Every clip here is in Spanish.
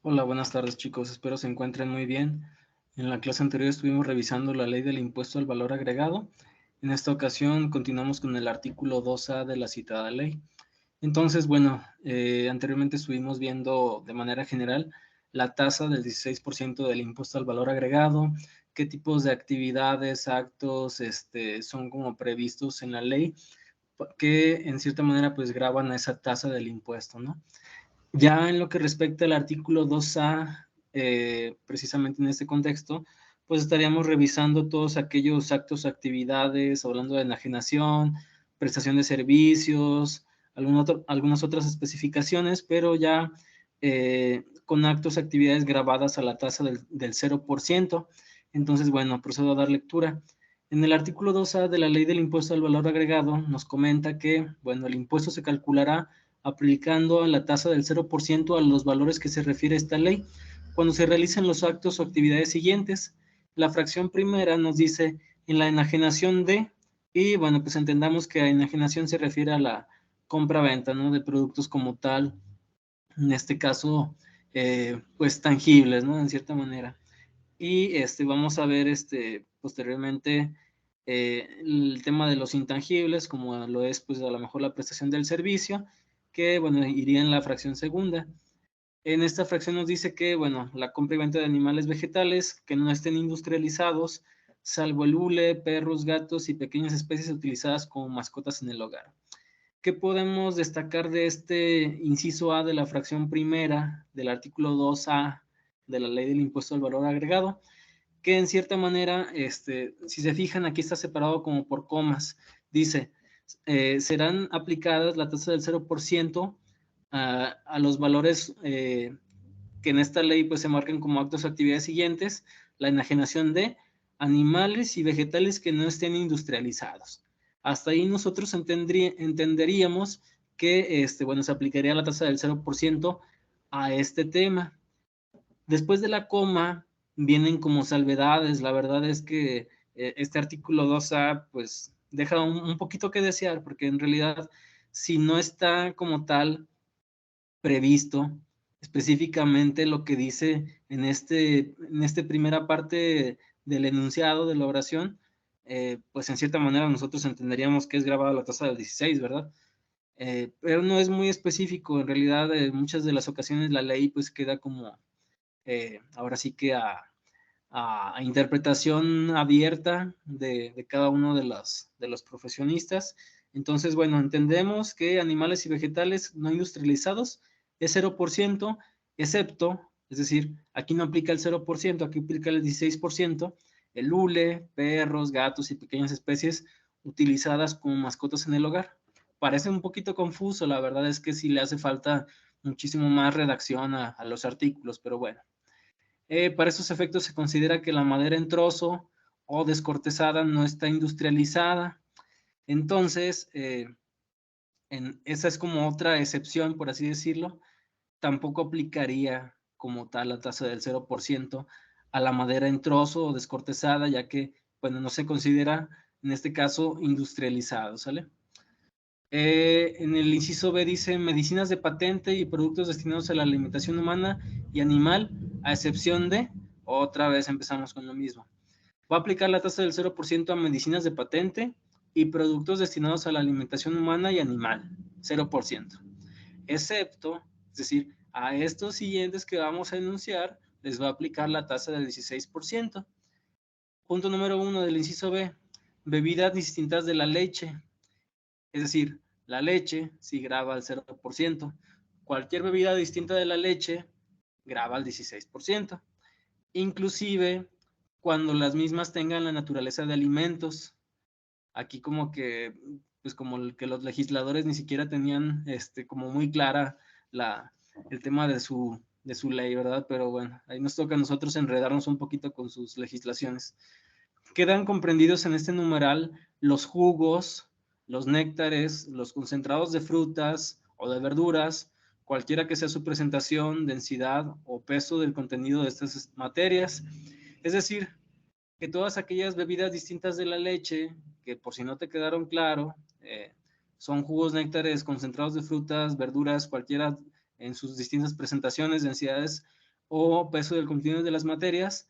Hola, buenas tardes chicos, espero se encuentren muy bien. En la clase anterior estuvimos revisando la ley del impuesto al valor agregado. En esta ocasión continuamos con el artículo 2A de la citada ley. Entonces, bueno, anteriormente estuvimos viendo de manera general la tasa del 16% del impuesto al valor agregado, qué tipos de actividades, actos son como previstos en la ley, que en cierta manera pues graban a esa tasa del impuesto, ¿no? Ya en lo que respecta al artículo 2A, precisamente en este contexto, pues estaríamos revisando todos aquellos actos, actividades, hablando de enajenación, prestación de servicios, algunas otras especificaciones, pero ya con actos, actividades grabadas a la tasa del 0%. Entonces, bueno, procedo a dar lectura. En el artículo 2A de la Ley del Impuesto al Valor Agregado nos comenta que, bueno, el impuesto se calculará aplicando la tasa del 0% a los valores que se refiere a esta ley cuando se realicen los actos o actividades siguientes. La fracción primera nos dice en la enajenación de, y bueno, pues entendamos que a enajenación se refiere a la compra-venta, ¿no? De productos como tal, en este caso, pues tangibles, ¿no? En cierta manera. Y vamos a ver posteriormente el tema de los intangibles, como lo es pues a lo mejor la prestación del servicio, que bueno, iría en la fracción segunda. En esta fracción nos dice que, bueno, la compra y venta de animales vegetales que no estén industrializados, salvo el hule, perros, gatos y pequeñas especies utilizadas como mascotas en el hogar. ¿Qué podemos destacar de este inciso A de la fracción primera del artículo 2A de la ley del impuesto al valor agregado? Que en cierta manera, si se fijan, aquí está separado como por comas. Dice, serán aplicadas la tasa del 0% a los valores que en esta ley pues se marcan como actos o actividades siguientes, la enajenación de animales y vegetales que no estén industrializados. Hasta ahí nosotros entenderíamos que bueno, se aplicaría la tasa del 0% a este tema. Después de la coma vienen como salvedades. La verdad es que este artículo 2A pues deja un poquito que desear, porque en realidad si no está como tal previsto específicamente lo que dice en esta primera parte del enunciado de la oración, pues en cierta manera nosotros entenderíamos que es grabada la tasa del 16, ¿verdad? Pero no es muy específico. En realidad, en muchas de las ocasiones la ley pues queda como ahora sí que a interpretación abierta de cada uno de los profesionistas. Entonces, bueno, entendemos que animales y vegetales no industrializados es 0%, excepto, es decir, aquí no aplica el 0%, aquí aplica el 16%, el hule, perros, gatos y pequeñas especies utilizadas como mascotas en el hogar. Parece un poquito confuso, la verdad es que sí le hace falta muchísimo más redacción a los artículos, pero bueno. Para esos efectos se considera que la madera en trozo o descortezada no está industrializada. Entonces, esa es como otra excepción, por así decirlo. Tampoco aplicaría como tal la tasa del 0% a la madera en trozo o descortezada, ya que, bueno, no se considera en este caso industrializado, ¿sale? En el inciso B dice medicinas de patente y productos destinados a la alimentación humana y animal, a excepción de, otra vez empezamos con lo mismo. Va a aplicar la tasa del 0% a medicinas de patente y productos destinados a la alimentación humana y animal, 0%. Excepto, es decir, a estos siguientes que vamos a enunciar, les va a aplicar la tasa del 16%. Punto número 1 del inciso B, bebidas distintas de la leche. Es decir, la leche sí graba al 0%. Cualquier bebida distinta de la leche graba al 16%. Inclusive cuando las mismas tengan la naturaleza de alimentos. Aquí como que, pues como que los legisladores ni siquiera tenían como muy clara el tema de su ley, ¿verdad? Pero bueno, ahí nos toca a nosotros enredarnos un poquito con sus legislaciones. Quedan comprendidos en este numeral los jugos, los néctares, los concentrados de frutas o de verduras, cualquiera que sea su presentación, densidad o peso del contenido de estas materias. Es decir, que todas aquellas bebidas distintas de la leche, que por si no te quedaron claro, son jugos, néctares, concentrados de frutas, verduras, cualquiera en sus distintas presentaciones, densidades o peso del contenido de las materias,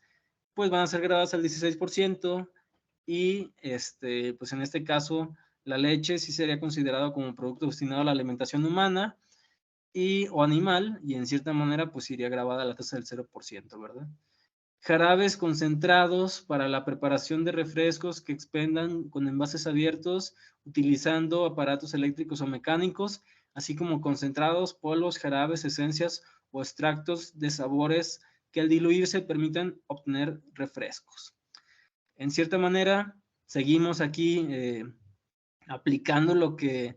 pues van a ser grabadas al 16%, y pues en este caso la leche sí sería considerado como producto destinado a la alimentación humana o animal, y en cierta manera pues iría grabada la tasa del 0%, ¿verdad? Jarabes concentrados para la preparación de refrescos que expendan con envases abiertos utilizando aparatos eléctricos o mecánicos, así como concentrados, polvos, jarabes, esencias o extractos de sabores que al diluirse permitan obtener refrescos. En cierta manera, seguimos aquí aplicando lo que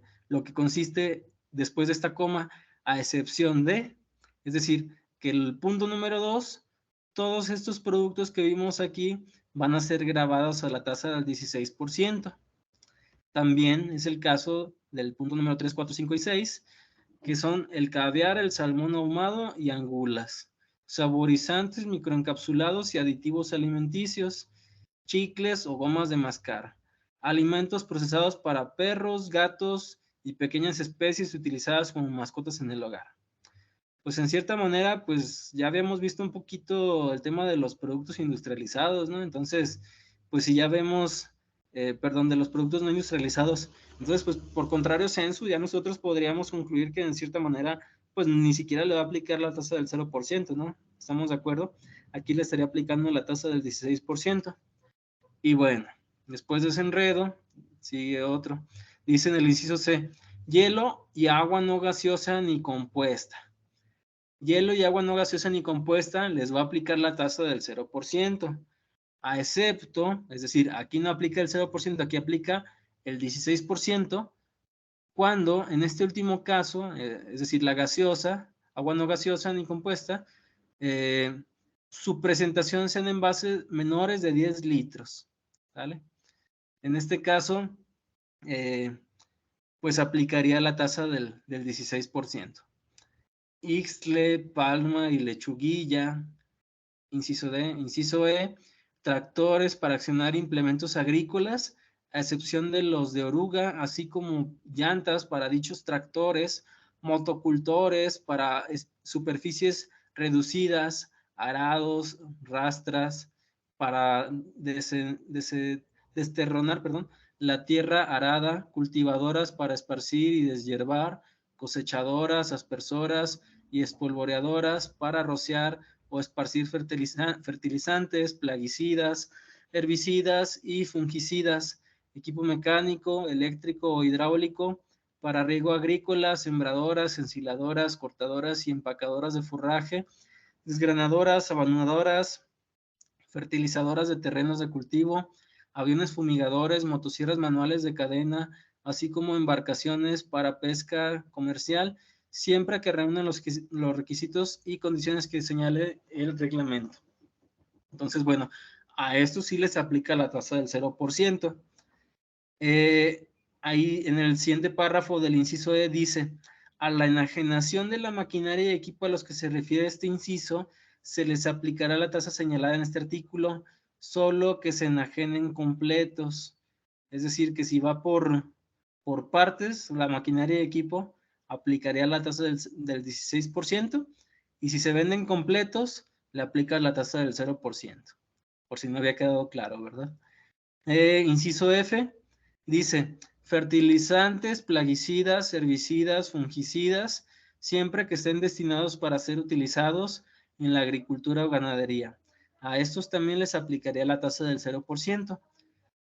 consiste después de esta coma, a excepción de, es decir, que el punto número 2, todos estos productos que vimos aquí van a ser grabados a la tasa del 16%. También es el caso del punto número 3, 4, 5 y 6, que son el caviar, el salmón ahumado y angulas, saborizantes, microencapsulados y aditivos alimenticios, chicles o gomas de mascar, alimentos procesados para perros, gatos y pequeñas especies utilizadas como mascotas en el hogar. Pues en cierta manera, pues ya habíamos visto un poquito el tema de los productos industrializados, ¿no? Entonces, pues si ya vemos, perdón, de los productos no industrializados, entonces, pues por contrario censo, ya nosotros podríamos concluir que en cierta manera, pues ni siquiera le va a aplicar la tasa del 0%, ¿no? ¿Estamos de acuerdo? Aquí le estaría aplicando la tasa del 16%. Y bueno, después de ese enredo, sigue otro. Dice en el inciso C, hielo y agua no gaseosa ni compuesta. Hielo y agua no gaseosa ni compuesta les va a aplicar la tasa del 0%, a excepto, es decir, aquí no aplica el 0%, aquí aplica el 16%, cuando en este último caso, es decir, la gaseosa, agua no gaseosa ni compuesta, su presentación sea en envases menores de 10 litros, ¿vale? En este caso, pues aplicaría la tasa del 16%. Ixtle, palma y lechuguilla, inciso D. Inciso E, tractores para accionar implementos agrícolas, a excepción de los de oruga, así como llantas para dichos tractores, motocultores para superficies reducidas, arados, rastras, para desterronar, perdón, la tierra arada, cultivadoras para esparcir y deshiervar, cosechadoras, aspersoras y espolvoreadoras para rociar o esparcir fertilizantes, plaguicidas, herbicidas y fungicidas, equipo mecánico, eléctrico o hidráulico para riego agrícola, sembradoras, ensiladoras, cortadoras y empacadoras de forraje, desgranadoras, abonadoras, fertilizadoras de terrenos de cultivo, aviones fumigadores, motosierras manuales de cadena, así como embarcaciones para pesca comercial, siempre que reúnan los requisitos y condiciones que señale el reglamento. Entonces, bueno, a esto sí les aplica la tasa del 0%. Ahí en el siguiente párrafo del inciso E dice, a la enajenación de la maquinaria y equipo a los que se refiere este inciso, se les aplicará la tasa señalada en este artículo, solo que se enajenen completos. Es decir, que si va por partes, la maquinaria y equipo aplicaría la tasa del 16%, y si se venden completos, le aplica la tasa del 0%, por si no había quedado claro, ¿verdad? Inciso F, dice, fertilizantes, plaguicidas, herbicidas, fungicidas, siempre que estén destinados para ser utilizados en la agricultura o ganadería. A estos también les aplicaría la tasa del 0%.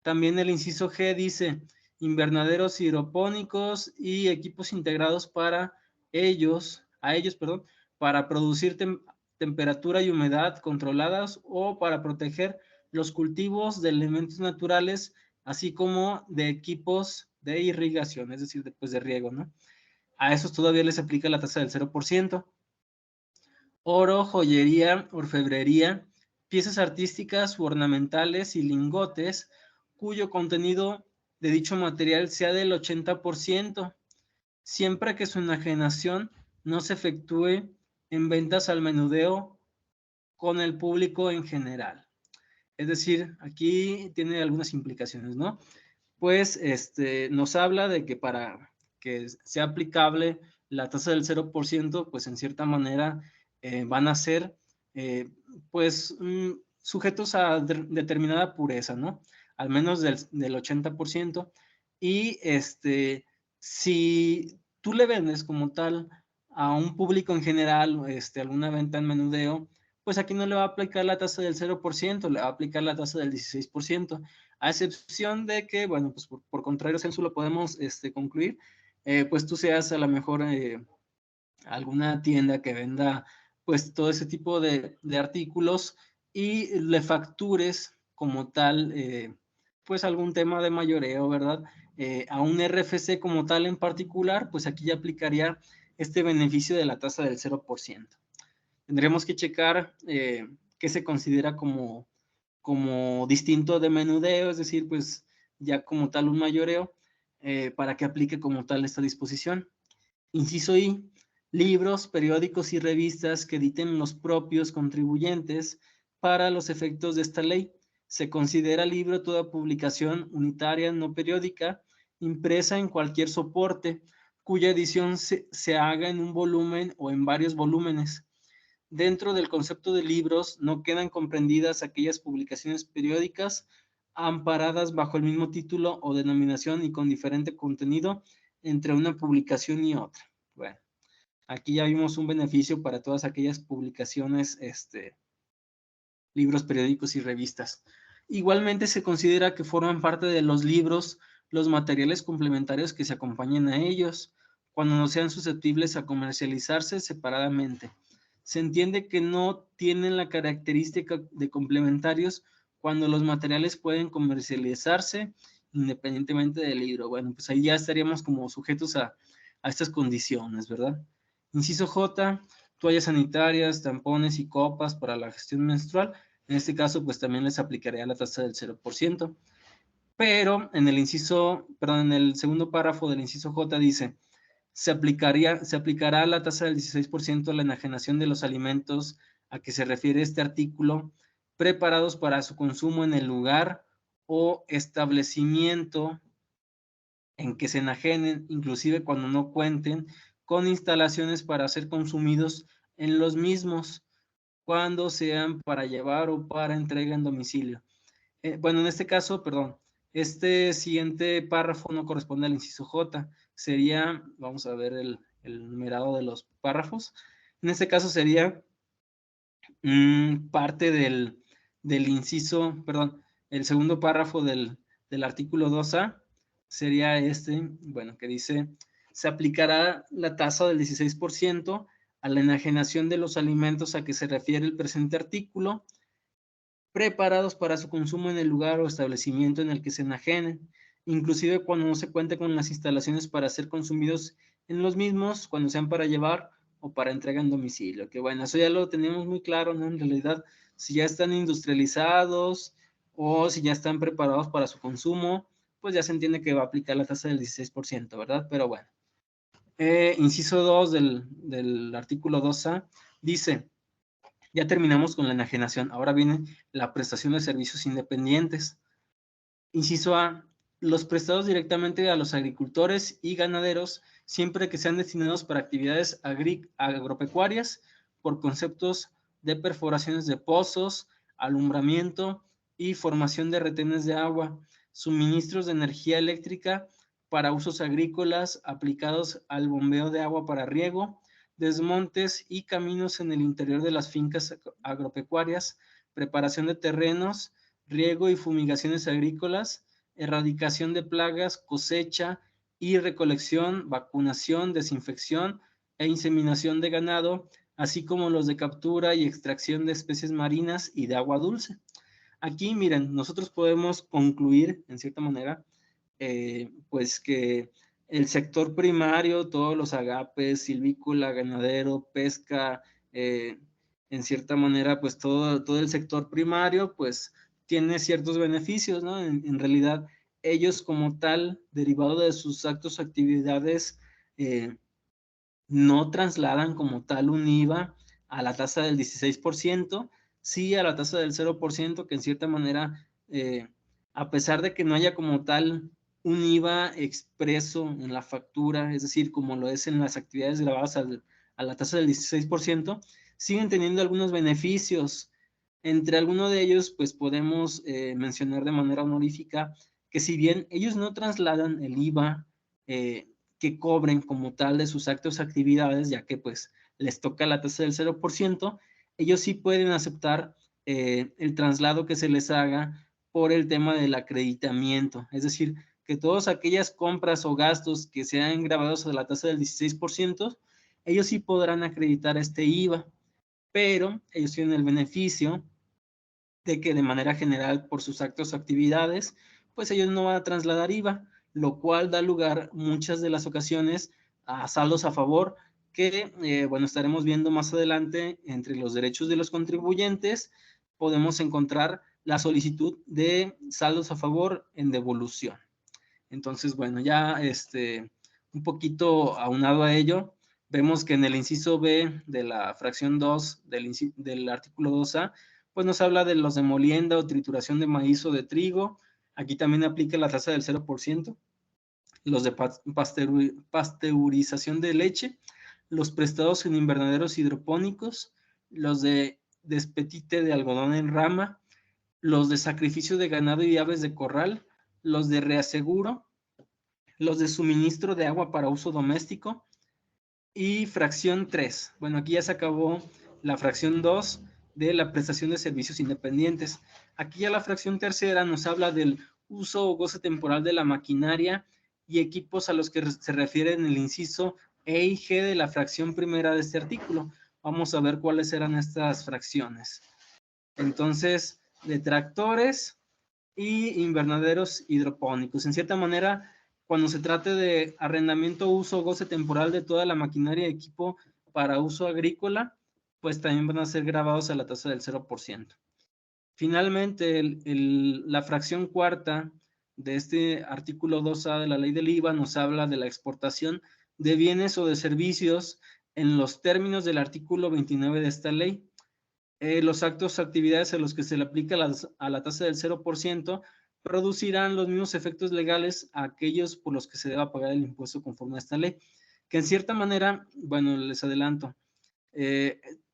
También el inciso G dice, invernaderos hidropónicos y equipos integrados para para producir temperatura y humedad controladas o para proteger los cultivos de elementos naturales, así como de equipos de irrigación, es decir, después de riego, ¿no? A esos todavía les aplica la tasa del 0%. Oro, joyería, orfebrería, piezas artísticas u ornamentales y lingotes, cuyo contenido de dicho material sea del 80%, siempre que su enajenación no se efectúe en ventas al menudeo con el público en general. Es decir, aquí tiene algunas implicaciones, ¿no? Pues nos habla de que para que sea aplicable la tasa del 0%, pues en cierta manera van a ser pues sujetos a determinada pureza, ¿no? Al menos del 80%. Y si tú le vendes como tal a un público en general, alguna venta en menudeo, pues aquí no le va a aplicar la tasa del 0%, le va a aplicar la tasa del 16%, a excepción de que, bueno, pues por contrario censo lo podemos concluir, pues tú seas a lo mejor alguna tienda que venda pues todo ese tipo de artículos y le factures como tal pues algún tema de mayoreo, ¿verdad? A un RFC como tal en particular, pues aquí ya aplicaría este beneficio de la tasa del 0%. Tendremos que checar qué se considera como distinto de menudeo, es decir, pues ya como tal un mayoreo, para que aplique como tal esta disposición. Inciso I, libros, periódicos y revistas que editen los propios contribuyentes para los efectos de esta ley. Se considera libro toda publicación unitaria no periódica impresa en cualquier soporte cuya edición se haga en un volumen o en varios volúmenes. Dentro del concepto de libros no quedan comprendidas aquellas publicaciones periódicas amparadas bajo el mismo título o denominación y con diferente contenido entre una publicación y otra. Bueno, aquí ya vimos un beneficio para todas aquellas publicaciones, libros, periódicos y revistas. Igualmente se considera que forman parte de los libros los materiales complementarios que se acompañen a ellos, cuando no sean susceptibles a comercializarse separadamente. Se entiende que no tienen la característica de complementarios cuando los materiales pueden comercializarse independientemente del libro. Bueno, pues ahí ya estaríamos como sujetos a estas condiciones, ¿verdad? Inciso J, toallas sanitarias, tampones y copas para la gestión menstrual. En este caso, pues también les aplicaría la tasa del 0%. Pero en en el segundo párrafo del inciso J dice, se aplicará la tasa del 16% a la enajenación de los alimentos a que se refiere este artículo, preparados para su consumo en el lugar o establecimiento en que se enajenen, inclusive cuando no cuenten con instalaciones para ser consumidos en los mismos, cuando sean para llevar o para entrega en domicilio. Bueno, en este caso, perdón, este siguiente párrafo no corresponde al inciso J, sería, vamos a ver el numerado de los párrafos, en este caso sería parte del inciso, perdón, el segundo párrafo del artículo 2A sería bueno, que dice, se aplicará la tasa del 16% a la enajenación de los alimentos a que se refiere el presente artículo, preparados para su consumo en el lugar o establecimiento en el que se enajenen, inclusive cuando no se cuente con las instalaciones para ser consumidos en los mismos, cuando sean para llevar o para entrega en domicilio. Que bueno, eso ya lo tenemos muy claro, ¿no? En realidad, si ya están industrializados o si ya están preparados para su consumo, pues ya se entiende que va a aplicar la tasa del 16%, ¿verdad? Pero bueno. Inciso 2 del artículo 2A dice, ya terminamos con la enajenación, ahora viene la prestación de servicios independientes. Inciso A, los prestados directamente a los agricultores y ganaderos, siempre que sean destinados para actividades agropecuarias, por conceptos de perforaciones de pozos, alumbramiento y formación de retenes de agua, suministros de energía eléctrica para usos agrícolas aplicados al bombeo de agua para riego, desmontes y caminos en el interior de las fincas agropecuarias, preparación de terrenos, riego y fumigaciones agrícolas, erradicación de plagas, cosecha y recolección, vacunación, desinfección e inseminación de ganado, así como los de captura y extracción de especies marinas y de agua dulce. Aquí, miren, nosotros podemos concluir, en cierta manera, pues que el sector primario, todos los agapes, silvícola, ganadero, pesca, en cierta manera, pues todo el sector primario, pues tiene ciertos beneficios, ¿no? En realidad, ellos como tal, derivado de sus actos o actividades, no trasladan como tal un IVA a la tasa del 16%, sí a la tasa del 0%, que en cierta manera, a pesar de que no haya como tal un IVA expreso en la factura, es decir, como lo es en las actividades grabadas a la tasa del 16%, siguen teniendo algunos beneficios. Entre algunos de ellos, pues podemos mencionar de manera honorífica que si bien ellos no trasladan el IVA que cobren como tal de sus actos o actividades, ya que pues les toca la tasa del 0%, ellos sí pueden aceptar el traslado que se les haga por el tema del acreditamiento, es decir, que todas aquellas compras o gastos que sean grabados a la tasa del 16%, ellos sí podrán acreditar este IVA, pero ellos tienen el beneficio de que de manera general por sus actos o actividades, pues ellos no van a trasladar IVA, lo cual da lugar muchas de las ocasiones a saldos a favor que, bueno, estaremos viendo más adelante. Entre los derechos de los contribuyentes podemos encontrar la solicitud de saldos a favor en devolución. Entonces, bueno, ya un poquito aunado a ello, vemos que en el inciso B de la fracción 2 del artículo 2A, pues nos habla de los de molienda o trituración de maíz o de trigo. Aquí también aplica la tasa del 0%. Los de pasteurización de leche, los prestados en invernaderos hidropónicos, los de despetite de algodón en rama, los de sacrificio de ganado y aves de corral, los de reaseguro, los de suministro de agua para uso doméstico y fracción 3. Bueno, aquí ya se acabó la fracción 2 de la prestación de servicios independientes. Aquí ya la fracción tercera nos habla del uso o goce temporal de la maquinaria y equipos a los que se refiere en el inciso E y G de la fracción primera de este artículo. Vamos a ver cuáles eran estas fracciones. Entonces, de tractores y invernaderos hidropónicos. En cierta manera, cuando se trate de arrendamiento, uso o goce temporal de toda la maquinaria y equipo para uso agrícola, pues también van a ser grabados a la tasa del 0%. Finalmente, la fracción cuarta de este artículo 2A de la ley del IVA nos habla de la exportación de bienes o de servicios en los términos del artículo 29 de esta ley. Los actos o actividades a los que se le aplica a la tasa del 0% producirán los mismos efectos legales a aquellos por los que se deba pagar el impuesto conforme a esta ley. Que en cierta manera, bueno, les adelanto,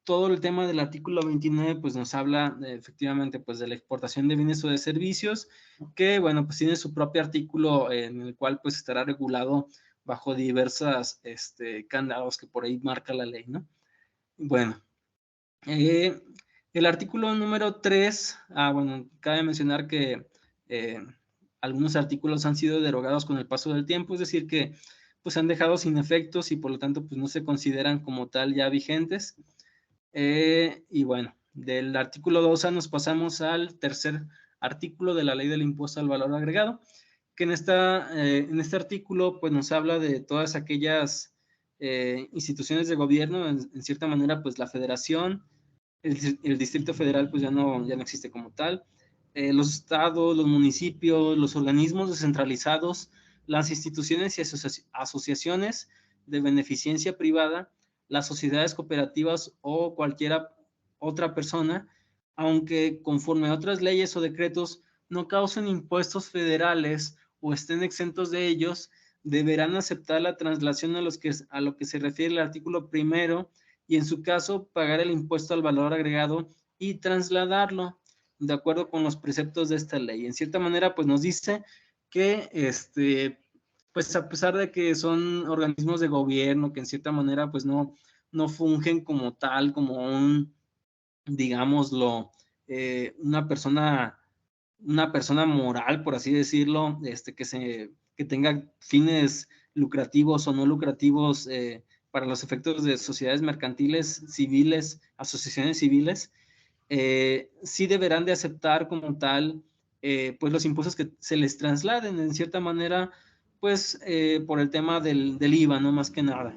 todo el tema del artículo 29 pues nos habla efectivamente pues de la exportación de bienes o de servicios, que bueno, pues tiene su propio artículo en el cual pues estará regulado bajo diversas candados que por ahí marca la ley, ¿no? Bueno, el artículo número 3, bueno, cabe mencionar que algunos artículos han sido derogados con el paso del tiempo, es decir, que pues han dejado sin efectos y por lo tanto pues no se consideran como tal ya vigentes. Y bueno, del artículo 2A nos pasamos al tercer artículo de la ley del impuesto al valor agregado, que en este artículo pues nos habla de todas aquellas instituciones de gobierno, en cierta manera pues la federación, el Distrito Federal pues ya no existe como tal, los estados, los municipios, los organismos descentralizados, las instituciones y asociaciones de beneficencia privada, las sociedades cooperativas o cualquier otra persona, aunque conforme a otras leyes o decretos no causen impuestos federales o estén exentos de ellos, deberán aceptar la traslación a lo que se refiere el artículo primero y en su caso pagar el impuesto al valor agregado y trasladarlo de acuerdo con los preceptos de esta ley. En cierta manera, pues nos dice que pues a pesar de que son organismos de gobierno que en cierta manera pues no fungen como tal, como un, digámoslo, una persona moral, por así decirlo, que tenga fines lucrativos o no lucrativos para los efectos de sociedades mercantiles, civiles, asociaciones civiles, sí deberán de aceptar como tal pues los impuestos que se les trasladen en cierta manera, pues por el tema del IVA, no más que nada,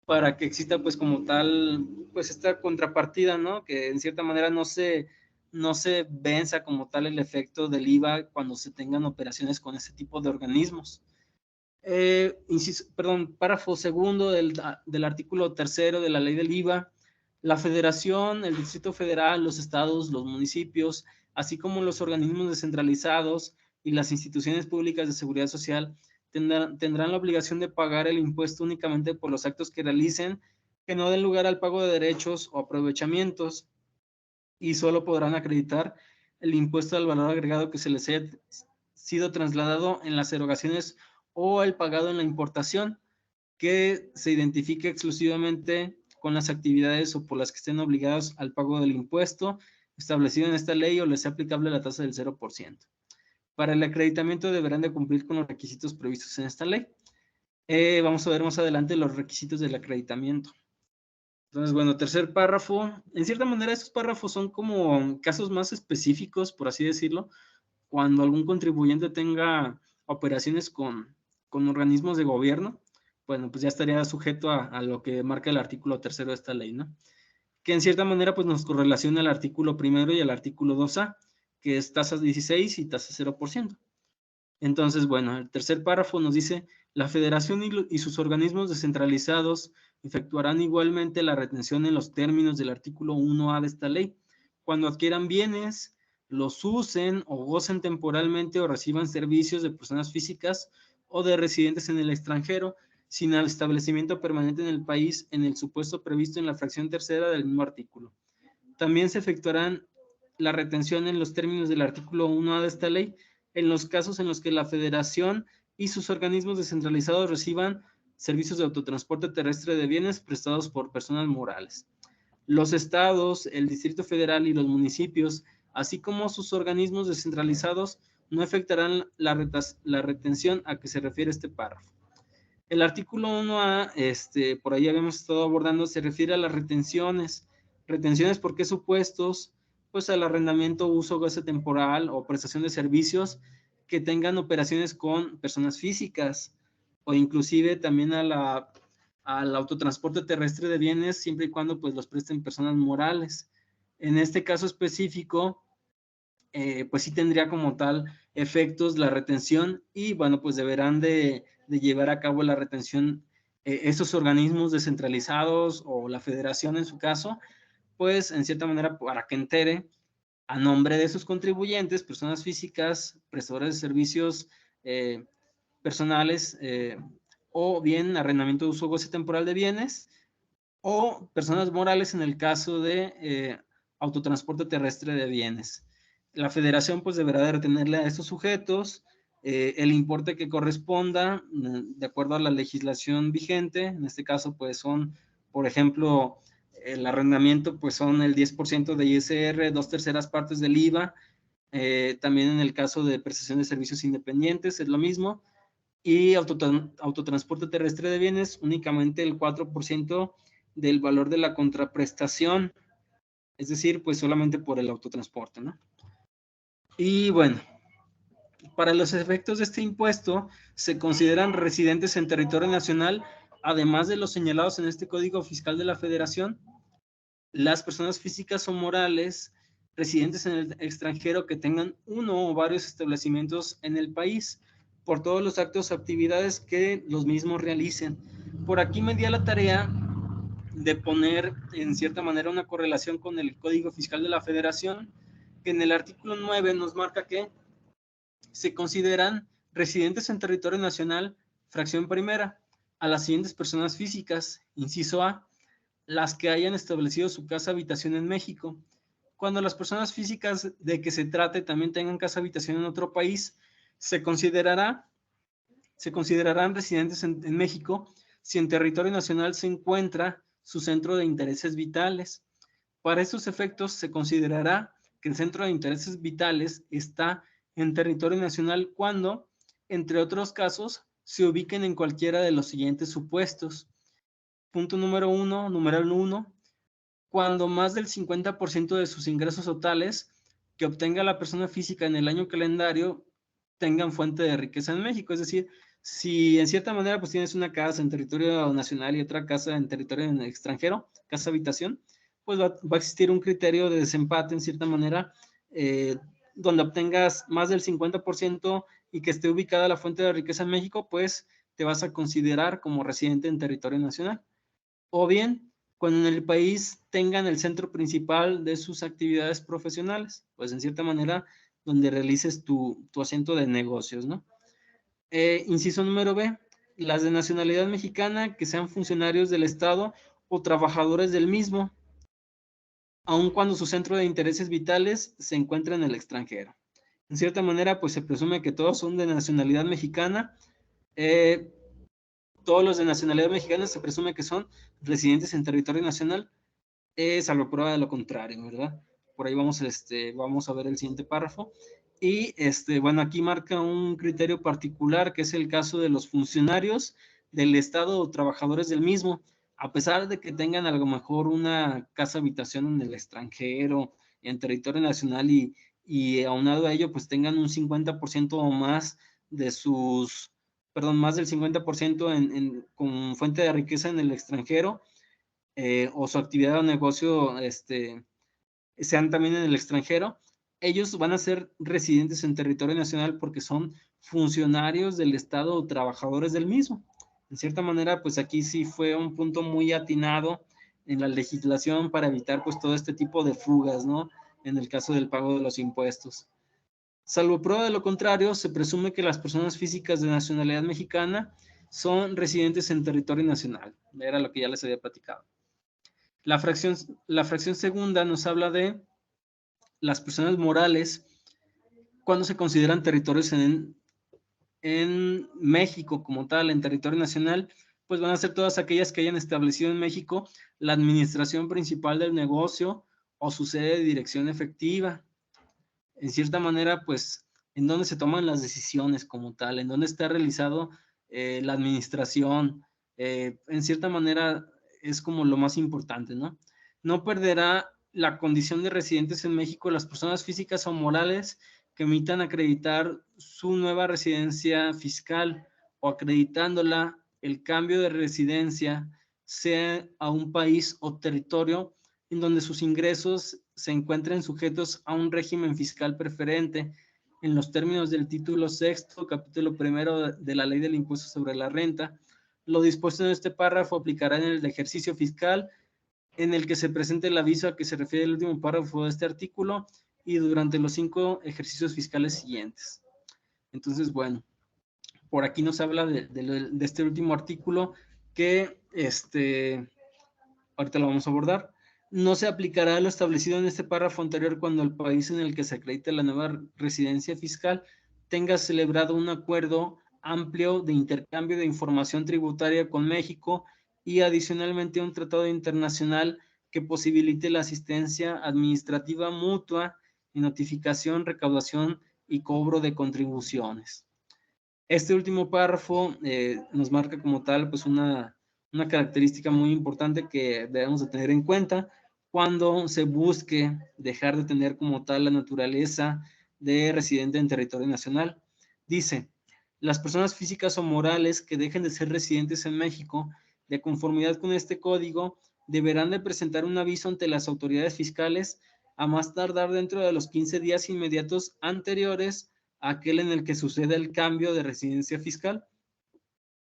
para que exista pues como tal, pues esta contrapartida, ¿no? Que en cierta manera no se venza como tal el efecto del IVA cuando se tengan operaciones con este tipo de organismos. Párrafo segundo del artículo tercero de la ley del IVA. La federación, el Distrito Federal, los estados, los municipios, así como los organismos descentralizados y las instituciones públicas de seguridad social tendrán la obligación de pagar el impuesto únicamente por los actos que realicen que no den lugar al pago de derechos o aprovechamientos, y solo podrán acreditar el impuesto al valor agregado que se les haya sido trasladado en las erogaciones o el pagado en la importación, que se identifique exclusivamente con las actividades o por las que estén obligados al pago del impuesto establecido en esta ley o les sea aplicable la tasa del 0%. Para el acreditamiento deberán de cumplir con los requisitos previstos en esta ley. Vamos a ver más adelante los requisitos del acreditamiento. Entonces, bueno, tercer párrafo. En cierta manera, estos párrafos son como casos más específicos, por así decirlo, cuando algún contribuyente tenga operaciones con organismos de gobierno, bueno, pues ya estaría sujeto a lo que marca el artículo 3 de esta ley, ¿no? Que en cierta manera pues nos correlaciona al artículo 1 y al artículo 2A, que es tasa 16 y tasa 0%. Entonces, bueno, el tercer párrafo nos dice, la federación y sus organismos descentralizados efectuarán igualmente la retención en los términos del artículo 1A de esta ley, cuando adquieran bienes, los usen o gocen temporalmente o reciban servicios de personas físicas o de residentes en el extranjero, sin el establecimiento permanente en el país, en el supuesto previsto en la fracción tercera del mismo artículo. También se efectuarán la retención en los términos del artículo 1A de esta ley, en los casos en los que la federación y sus organismos descentralizados reciban servicios de autotransporte terrestre de bienes prestados por personas morales. Los estados, el Distrito Federal y los municipios, así como sus organismos descentralizados, no afectarán la retención a que se refiere este párrafo. El artículo 1A, por ahí habíamos estado abordando, se refiere a las retenciones. ¿Retenciones por qué supuestos? Pues al arrendamiento, uso, goce temporal o prestación de servicios que tengan operaciones con personas físicas o inclusive también al autotransporte terrestre de bienes siempre y cuando pues los presten personas morales. En este caso específico, pues sí tendría como tal efectos la retención y bueno, pues deberán de llevar a cabo la retención estos organismos descentralizados o la federación en su caso, pues en cierta manera para que entere a nombre de sus contribuyentes, personas físicas, prestadores de servicios personales o bien arrendamiento de uso o goce temporal de bienes o personas morales en el caso de autotransporte terrestre de bienes. La federación pues deberá de retenerle a estos sujetos el importe que corresponda de acuerdo a la legislación vigente. En este caso pues son, por ejemplo, el arrendamiento pues son el 10% de ISR, 2/3 partes del IVA. También en el caso de prestación de servicios independientes es lo mismo. Y autotransporte terrestre de bienes únicamente el 4% del valor de la contraprestación, es decir, pues solamente por el autotransporte, ¿no? Y bueno, para los efectos de este impuesto, se consideran residentes en territorio nacional, además de los señalados en este Código Fiscal de la Federación, las personas físicas o morales residentes en el extranjero que tengan uno o varios establecimientos en el país, por todos los actos o actividades que los mismos realicen. Por aquí me di a la tarea de poner en cierta manera una correlación con el Código Fiscal de la Federación, que en el artículo 9 nos marca que se consideran residentes en territorio nacional, fracción primera, a las siguientes personas físicas, inciso A, las que hayan establecido su casa habitación en México. Cuando las personas físicas de que se trate también tengan casa habitación en otro país, se considerarán residentes en México si en territorio nacional se encuentra su centro de intereses vitales. Para estos efectos se considerará que el centro de intereses vitales está en territorio nacional cuando, entre otros casos, se ubiquen en cualquiera de los siguientes supuestos. Punto número 1, numeral 1, cuando más del 50% de sus ingresos totales que obtenga la persona física en el año calendario tengan fuente de riqueza en México. Es decir, si en cierta manera pues tienes una casa en territorio nacional y otra casa en territorio extranjero, casa habitación, pues va a existir un criterio de desempate en cierta manera donde obtengas más del 50% y que esté ubicada la fuente de riqueza en México, pues te vas a considerar como residente en territorio nacional. O bien, cuando en el país tengan el centro principal de sus actividades profesionales, pues en cierta manera donde realices tu asiento de negocios, ¿no? Inciso número B, las de nacionalidad mexicana que sean funcionarios del Estado o trabajadores del mismo, aun cuando su centro de intereses vitales se encuentra en el extranjero. En cierta manera, pues se presume que todos son de nacionalidad mexicana. Todos los de nacionalidad mexicana se presume que son residentes en territorio nacional, salvo prueba de lo contrario, ¿verdad? Por ahí vamos a ver el siguiente párrafo. Y bueno, aquí marca un criterio particular, que es el caso de los funcionarios del Estado o trabajadores del mismo, a pesar de que tengan a lo mejor una casa habitación en el extranjero, en territorio nacional, y aunado a ello, pues tengan un 50% o más de sus, perdón, más del 50% con fuente de riqueza en el extranjero, o su actividad o negocio sean también en el extranjero, ellos van a ser residentes en territorio nacional porque son funcionarios del Estado o trabajadores del mismo. En cierta manera, pues aquí sí fue un punto muy atinado en la legislación para evitar pues todo este tipo de fugas, ¿no? En el caso del pago de los impuestos. Salvo prueba de lo contrario, se presume que las personas físicas de nacionalidad mexicana son residentes en territorio nacional. Era lo que ya les había platicado. La fracción segunda nos habla de las personas morales cuando se consideran territorios en México como tal, en territorio nacional, pues van a ser todas aquellas que hayan establecido en México la administración principal del negocio o su sede de dirección efectiva. En cierta manera, pues, en donde se toman las decisiones como tal, en donde está realizado la administración, en cierta manera es como lo más importante, ¿no? No perderá la condición de residentes en México las personas físicas o morales que emitan acreditar su nueva residencia fiscal o acreditándola el cambio de residencia, sea a un país o territorio en donde sus ingresos se encuentren sujetos a un régimen fiscal preferente en los términos del título sexto, capítulo primero de la Ley del Impuesto sobre la Renta. Lo dispuesto en este párrafo aplicará en el ejercicio fiscal en el que se presente el aviso a que se refiere el último párrafo de este artículo y durante los 5 ejercicios fiscales siguientes. Entonces, bueno, por aquí nos habla de este último artículo que ahorita lo vamos a abordar. No se aplicará lo establecido en este párrafo anterior cuando el país en el que se acredite la nueva residencia fiscal tenga celebrado un acuerdo amplio de intercambio de información tributaria con México y adicionalmente un tratado internacional que posibilite la asistencia administrativa mutua y notificación, recaudación y cobro de contribuciones. Este último párrafo nos marca como tal pues una característica muy importante que debemos de tener en cuenta cuando se busque dejar de tener como tal la naturaleza de residente en territorio nacional. Dice, las personas físicas o morales que dejen de ser residentes en México, de conformidad con este código, deberán de presentar un aviso ante las autoridades fiscales a más tardar dentro de los 15 días inmediatos anteriores a aquel en el que suceda el cambio de residencia fiscal.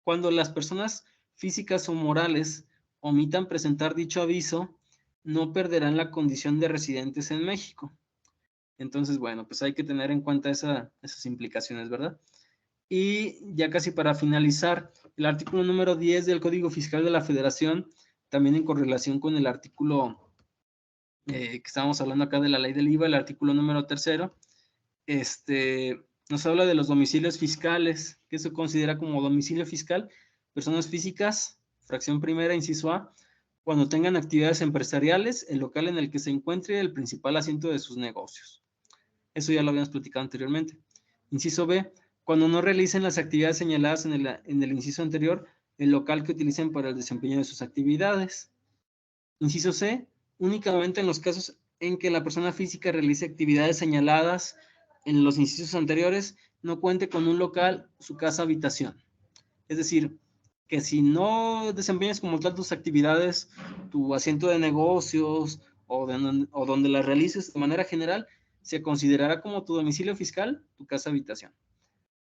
Cuando las personas físicas o morales omitan presentar dicho aviso, no perderán la condición de residentes en México. Entonces, bueno, pues hay que tener en cuenta esas implicaciones, ¿verdad? Y ya casi para finalizar, el artículo número 10 del Código Fiscal de la Federación, también en correlación con el artículo que estábamos hablando acá de la ley del IVA, el artículo número 3, nos habla de los domicilios fiscales, que se considera como domicilio fiscal, personas físicas, fracción primera, inciso A, cuando tengan actividades empresariales, el local en el que se encuentre el principal asiento de sus negocios. Eso ya lo habíamos platicado anteriormente. Inciso B, cuando no realicen las actividades señaladas en el inciso anterior, el local que utilicen para el desempeño de sus actividades. Inciso C, únicamente en los casos en que la persona física realice actividades señaladas en los incisos anteriores, no cuente con un local, su casa habitación. Es decir, que si no desempeñas como tal tus actividades, tu asiento de negocios o donde las realices de manera general, se considerará como tu domicilio fiscal, tu casa habitación.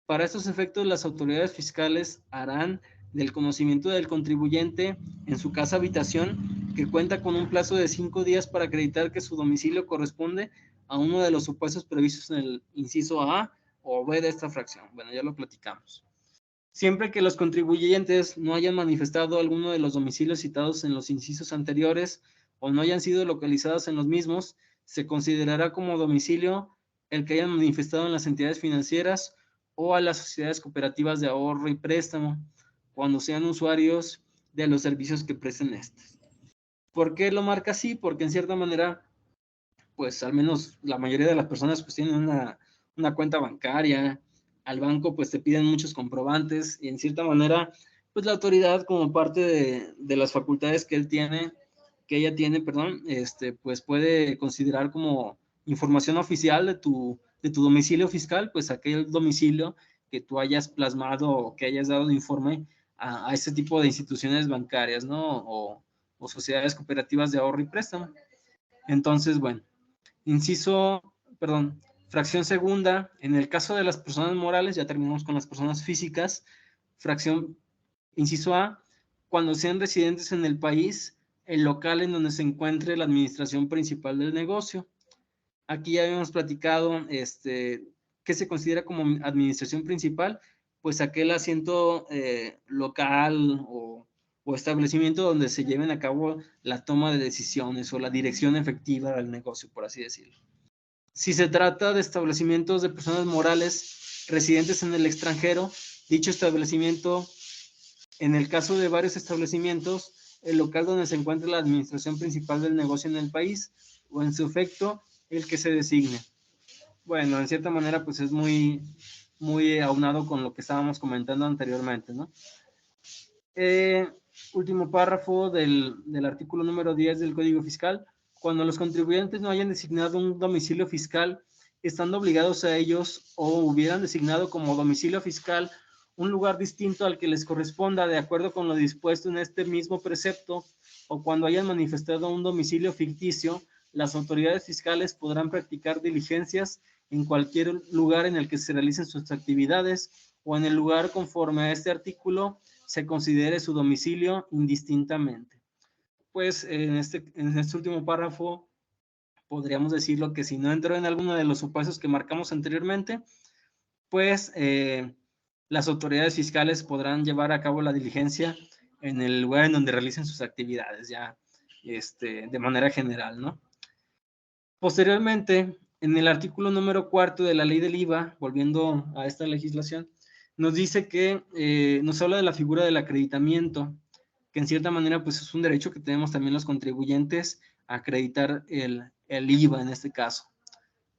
Para estos efectos, las autoridades fiscales harán del conocimiento del contribuyente en su casa habitación que cuenta con un plazo de 5 días para acreditar que su domicilio corresponde a uno de los supuestos previstos en el inciso A o B de esta fracción. Bueno, ya lo platicamos. Siempre que los contribuyentes no hayan manifestado alguno de los domicilios citados en los incisos anteriores o no hayan sido localizados en los mismos, se considerará como domicilio el que hayan manifestado en las entidades financieras o a las sociedades cooperativas de ahorro y préstamo, cuando sean usuarios de los servicios que presten estos. ¿Por qué lo marca así? Porque en cierta manera, pues al menos la mayoría de las personas pues tienen una cuenta bancaria, al banco pues te piden muchos comprobantes y en cierta manera pues la autoridad como parte de las facultades que ella tiene, perdón, pues puede considerar como información oficial de tu domicilio fiscal, pues aquel domicilio que tú hayas plasmado o que hayas dado de informe a este tipo de instituciones bancarias, ¿no? O sociedades cooperativas de ahorro y préstamo. Entonces, bueno, fracción segunda, en el caso de las personas morales, ya terminamos con las personas físicas, inciso A, cuando sean residentes en el país, el local en donde se encuentre la administración principal del negocio. Aquí ya habíamos platicado, ¿qué se considera como administración principal? Pues aquel asiento local o establecimiento donde se lleven a cabo la toma de decisiones o la dirección efectiva del negocio, por así decirlo. Si se trata de establecimientos de personas morales residentes en el extranjero, dicho establecimiento, en el caso de varios establecimientos, el local donde se encuentra la administración principal del negocio en el país, o en su efecto, el que se designe. Bueno, en cierta manera, pues es muy aunado con lo que estábamos comentando anteriormente, ¿no? Último párrafo del artículo número 10 del Código Fiscal. Cuando los contribuyentes no hayan designado un domicilio fiscal, estando obligados a ellos o hubieran designado como domicilio fiscal un lugar distinto al que les corresponda de acuerdo con lo dispuesto en este mismo precepto, o cuando hayan manifestado un domicilio ficticio, las autoridades fiscales podrán practicar diligencias en cualquier lugar en el que se realicen sus actividades o en el lugar conforme a este artículo se considere su domicilio indistintamente. Pues en este último párrafo podríamos decirlo que si no entró en alguno de los supuestos que marcamos anteriormente, pues las autoridades fiscales podrán llevar a cabo la diligencia en el lugar en donde realicen sus actividades, ya de manera general, ¿no? Posteriormente, en el artículo número 4 de la ley del IVA, volviendo a esta legislación, nos dice que nos habla de la figura del acreditamiento, que en cierta manera pues es un derecho que tenemos también los contribuyentes a acreditar el IVA en este caso.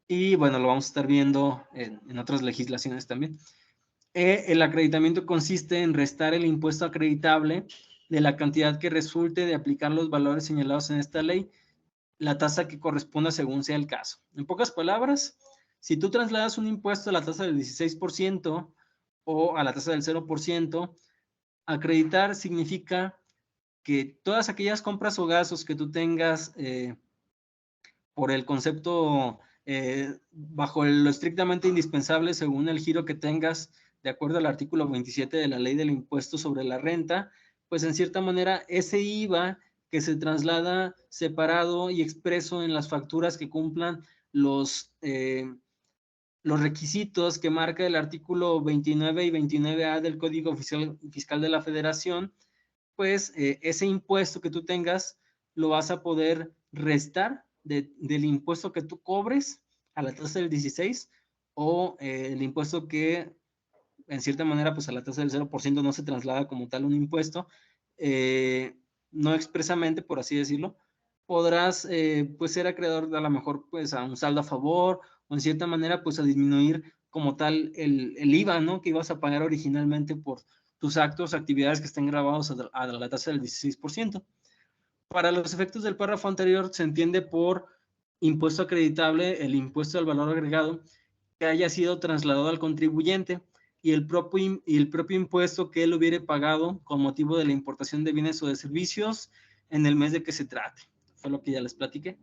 Y bueno, lo vamos a estar viendo en otras legislaciones también. El acreditamiento consiste en restar el impuesto acreditable de la cantidad que resulte de aplicar los valores señalados en esta ley, la tasa que corresponda según sea el caso. En pocas palabras, si tú trasladas un impuesto a la tasa del 16% o a la tasa del 0%, acreditar significa que todas aquellas compras o gastos que tú tengas por el concepto bajo lo estrictamente indispensable según el giro que tengas de acuerdo al artículo 27 de la ley del impuesto sobre la renta, pues en cierta manera ese IVA que se traslada separado y expreso en las facturas que cumplan los requisitos que marca el artículo 29 y 29A del Código Fiscal de la Federación, pues ese impuesto que tú tengas lo vas a poder restar del impuesto que tú cobres a la tasa del 16 o el impuesto que en cierta manera pues a la tasa del 0% no se traslada como tal un impuesto, no expresamente por así decirlo, podrás pues ser acreedor de a lo mejor pues a un saldo a favor o en cierta manera pues a disminuir como tal el IVA, ¿no? Que ibas a pagar originalmente por tus actos, actividades que estén grabados a la tasa del 16%. Para los efectos del párrafo anterior se entiende por impuesto acreditable el impuesto al valor agregado que haya sido trasladado al contribuyente y el propio impuesto que él hubiere pagado con motivo de la importación de bienes o de servicios en el mes de que se trate. Fue lo que ya les platiqué.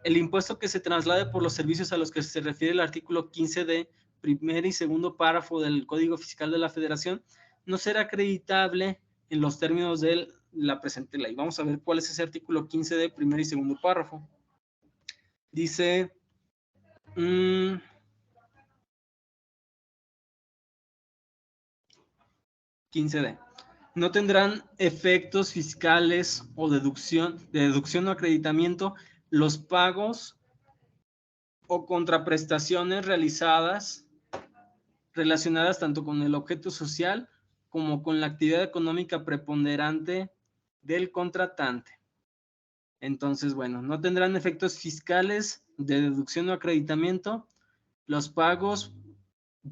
El impuesto que se traslade por los servicios a los que se refiere el artículo 15D, primer y segundo párrafo del Código Fiscal de la Federación, no será acreditable en los términos de la presente ley. Vamos a ver cuál es ese artículo 15D, primer y segundo párrafo. Dice, 15D. No tendrán efectos fiscales o de deducción o acreditamiento los pagos o contraprestaciones realizadas relacionadas tanto con el objeto social como con la actividad económica preponderante del contratante. Entonces, bueno, no tendrán efectos fiscales de deducción o acreditamiento los pagos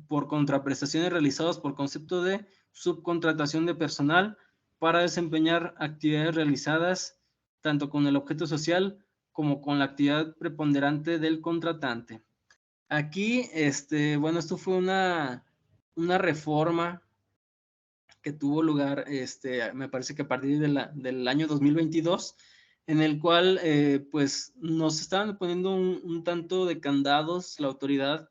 por contraprestaciones realizados por concepto de subcontratación de personal para desempeñar actividades realizadas tanto con el objeto social como con la actividad preponderante del contratante. Aquí, bueno, esto fue una reforma que tuvo lugar, me parece que a partir del año 2022, en el cual, pues, nos estaban poniendo un tanto de candados la autoridad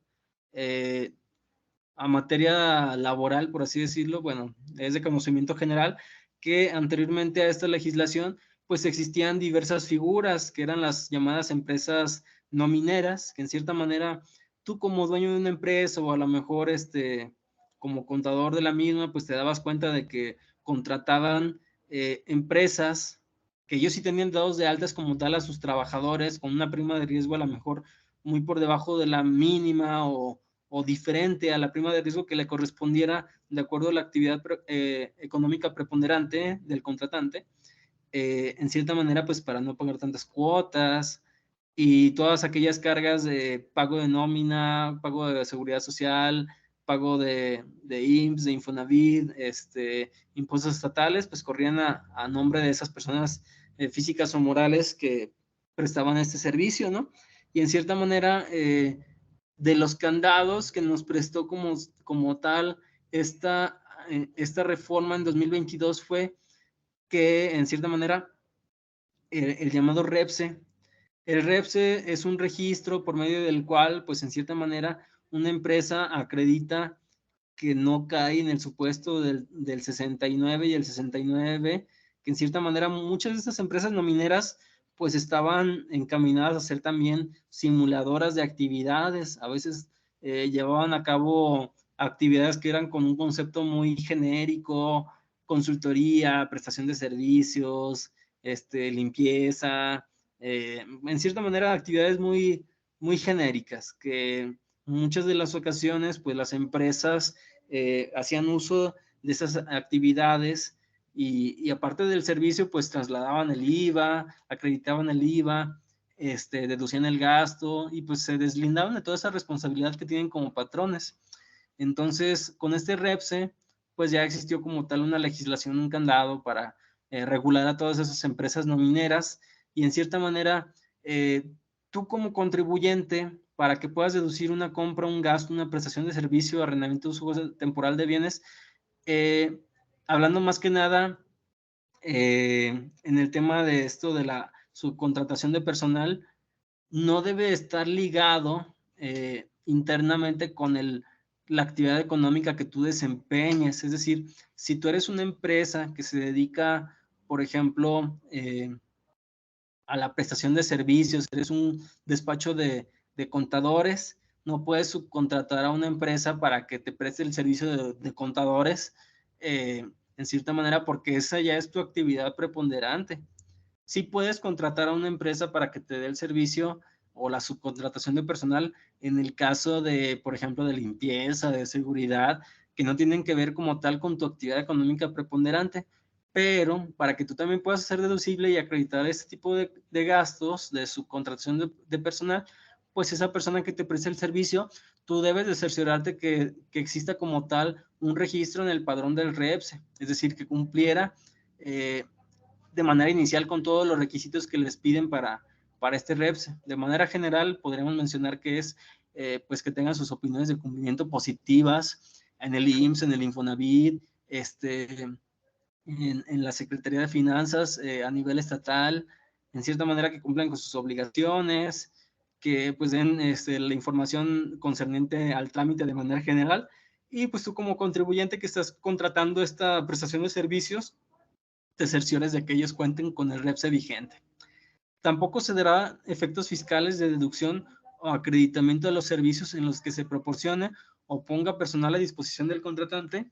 a materia laboral, por así decirlo. Bueno, es de conocimiento general que anteriormente a esta legislación, pues existían diversas figuras que eran las llamadas empresas no mineras, que en cierta manera tú como dueño de una empresa o a lo mejor como contador de la misma, pues te dabas cuenta de que contrataban empresas que ellos sí tenían dados de altas como tal a sus trabajadores con una prima de riesgo a lo mejor muy por debajo de la mínima o diferente a la prima de riesgo que le correspondiera de acuerdo a la actividad económica preponderante del contratante, en cierta manera, pues para no pagar tantas cuotas y todas aquellas cargas de pago de nómina, pago de seguridad social, pago de IMSS, de Infonavit, impuestos estatales, pues corrían a nombre de esas personas físicas o morales que prestaban este servicio, ¿no? Y en cierta manera, de los candados que nos prestó como tal esta reforma en 2022 fue que, en cierta manera, el llamado REPSE. El REPSE es un registro por medio del cual, pues, en cierta manera, una empresa acredita que no cae en el supuesto del 69 y el 69, que en cierta manera muchas de estas empresas no mineras pues estaban encaminadas a ser también simuladoras de actividades. A veces llevaban a cabo actividades que eran con un concepto muy genérico, consultoría, prestación de servicios, limpieza, en cierta manera actividades muy genéricas que muchas de las ocasiones pues las empresas hacían uso de esas actividades y aparte del servicio, pues trasladaban el IVA, acreditaban el IVA, deducían el gasto y pues se deslindaban de toda esa responsabilidad que tienen como patrones. Entonces, con este REPSE, pues ya existió como tal una legislación, un candado para regular a todas esas empresas no mineras y en cierta manera, tú como contribuyente, para que puedas deducir una compra, un gasto, una prestación de servicio, arrendamiento de uso temporal de bienes, hablando más que nada en el tema de esto de la subcontratación de personal, no debe estar ligado internamente con la actividad económica que tú desempeñes. Es decir, si tú eres una empresa que se dedica, por ejemplo, a la prestación de servicios, eres un despacho de contadores, no puedes subcontratar a una empresa para que te preste el servicio de contadores, en cierta manera, porque esa ya es tu actividad preponderante. Sí puedes contratar a una empresa para que te dé el servicio o la subcontratación de personal en el caso de, por ejemplo, de limpieza, de seguridad, que no tienen que ver como tal con tu actividad económica preponderante, pero para que tú también puedas hacer deducible y acreditar este tipo de gastos de subcontratación de personal, pues esa persona que te presta el servicio, tú debes de cerciorarte que exista como tal un registro en el padrón del REPSE, es decir, que cumpliera de manera inicial con todos los requisitos que les piden para este REPSE. De manera general, podríamos mencionar que es pues que tengan sus opiniones de cumplimiento positivas en el IMSS, en el Infonavit, en la Secretaría de Finanzas a nivel estatal, en cierta manera que cumplan con sus obligaciones, que pues den la información concerniente al trámite de manera general y pues tú como contribuyente que estás contratando esta prestación de servicios, te cerciores de que ellos cuenten con el REPSE vigente. Tampoco se dará efectos fiscales de deducción o acreditamiento de los servicios en los que se proporcione o ponga personal a disposición del contratante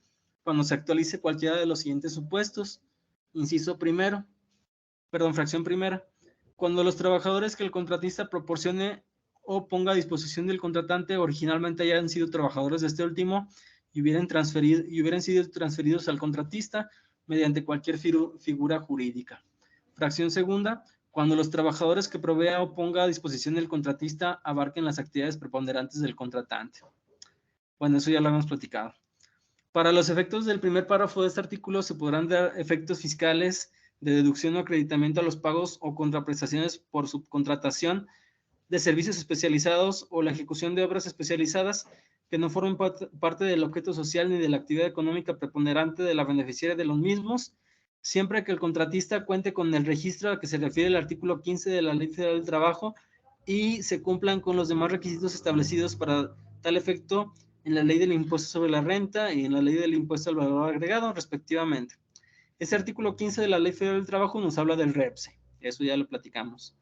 cuando se actualice cualquiera de los siguientes supuestos. Fracción primera. Cuando los trabajadores que el contratista proporcione o ponga a disposición del contratante originalmente hayan sido trabajadores de este último y hubieran sido transferidos al contratista mediante cualquier figura jurídica. Fracción segunda, cuando los trabajadores que provea o ponga a disposición del contratista abarquen las actividades preponderantes del contratante. Bueno, eso ya lo hemos platicado. Para los efectos del primer párrafo de este artículo se podrán dar efectos fiscales de deducción o acreditamiento a los pagos o contraprestaciones por subcontratación de servicios especializados o la ejecución de obras especializadas que no formen parte del objeto social ni de la actividad económica preponderante de la beneficiaria de los mismos, siempre que el contratista cuente con el registro a que se refiere el artículo 15 de la Ley Federal del Trabajo y se cumplan con los demás requisitos establecidos para tal efecto en la Ley del Impuesto sobre la Renta y en la Ley del Impuesto al Valor Agregado, respectivamente. Este artículo 15 de la Ley Federal del Trabajo nos habla del REPSE, eso ya lo platicamos.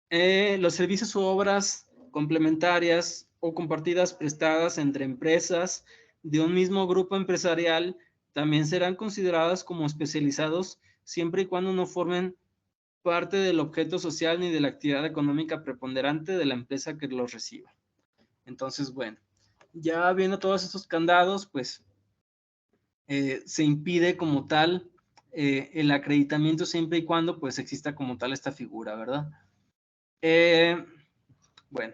Los servicios u obras complementarias o compartidas prestadas entre empresas de un mismo grupo empresarial también serán consideradas como especializados siempre y cuando no formen parte del objeto social ni de la actividad económica preponderante de la empresa que los reciba. Entonces, bueno, ya viendo todos estos candados, pues se impide como tal el acreditamiento siempre y cuando pues exista como tal esta figura, ¿verdad? Bueno,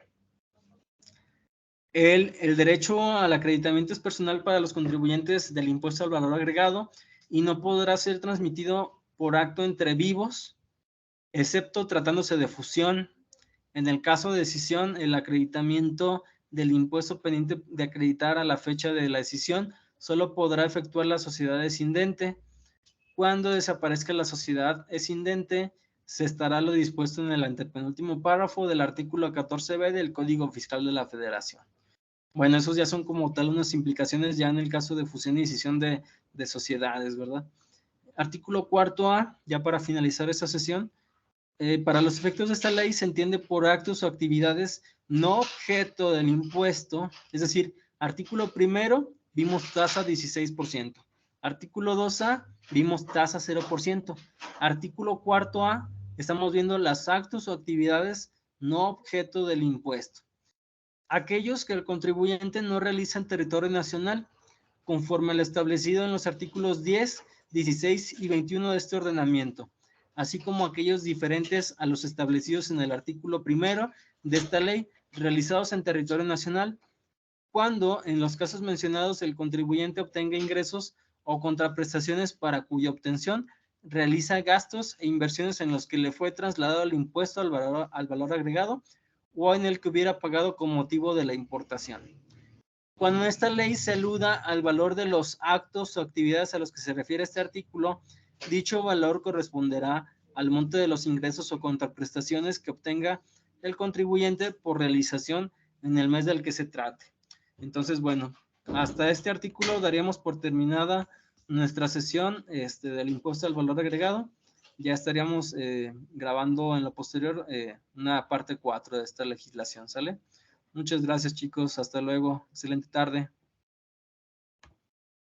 el derecho al acreditamiento es personal para los contribuyentes del impuesto al valor agregado y no podrá ser transmitido por acto entre vivos, excepto tratándose de fusión. En el caso de decisión, el acreditamiento del impuesto pendiente de acreditar a la fecha de la decisión solo podrá efectuar la sociedad escindente. Cuando desaparezca la sociedad escindente, se estará lo dispuesto en el antepenúltimo párrafo del artículo 14b del Código Fiscal de la Federación. Bueno, esos ya son como tal unas implicaciones ya en el caso de fusión y decisión de sociedades, ¿verdad? Artículo 4A, ya para finalizar esta sesión. Para los efectos de esta ley se entiende por actos o actividades no objeto del impuesto, es decir, artículo primero, vimos tasa 16%. Artículo 2A, vimos tasa 0%. Artículo 4A, estamos viendo los actos o actividades no objeto del impuesto. Aquellos que el contribuyente no realiza en territorio nacional, conforme al establecido en los artículos 10, 16 y 21 de este ordenamiento, así como aquellos diferentes a los establecidos en el artículo primero de esta ley, realizados en territorio nacional, cuando en los casos mencionados el contribuyente obtenga ingresos o contraprestaciones para cuya obtención realiza gastos e inversiones en los que le fue trasladado el impuesto al valor agregado o en el que hubiera pagado con motivo de la importación. Cuando en esta ley se aluda al valor de los actos o actividades a los que se refiere este artículo, dicho valor corresponderá al monte de los ingresos o contraprestaciones que obtenga el contribuyente por realización en el mes del que se trate. Entonces, bueno, hasta este artículo daríamos por terminada nuestra sesión del impuesto al valor agregado. Ya estaríamos grabando en lo posterior una parte 4 de esta legislación, ¿sale? Muchas gracias, chicos. Hasta luego. Excelente tarde.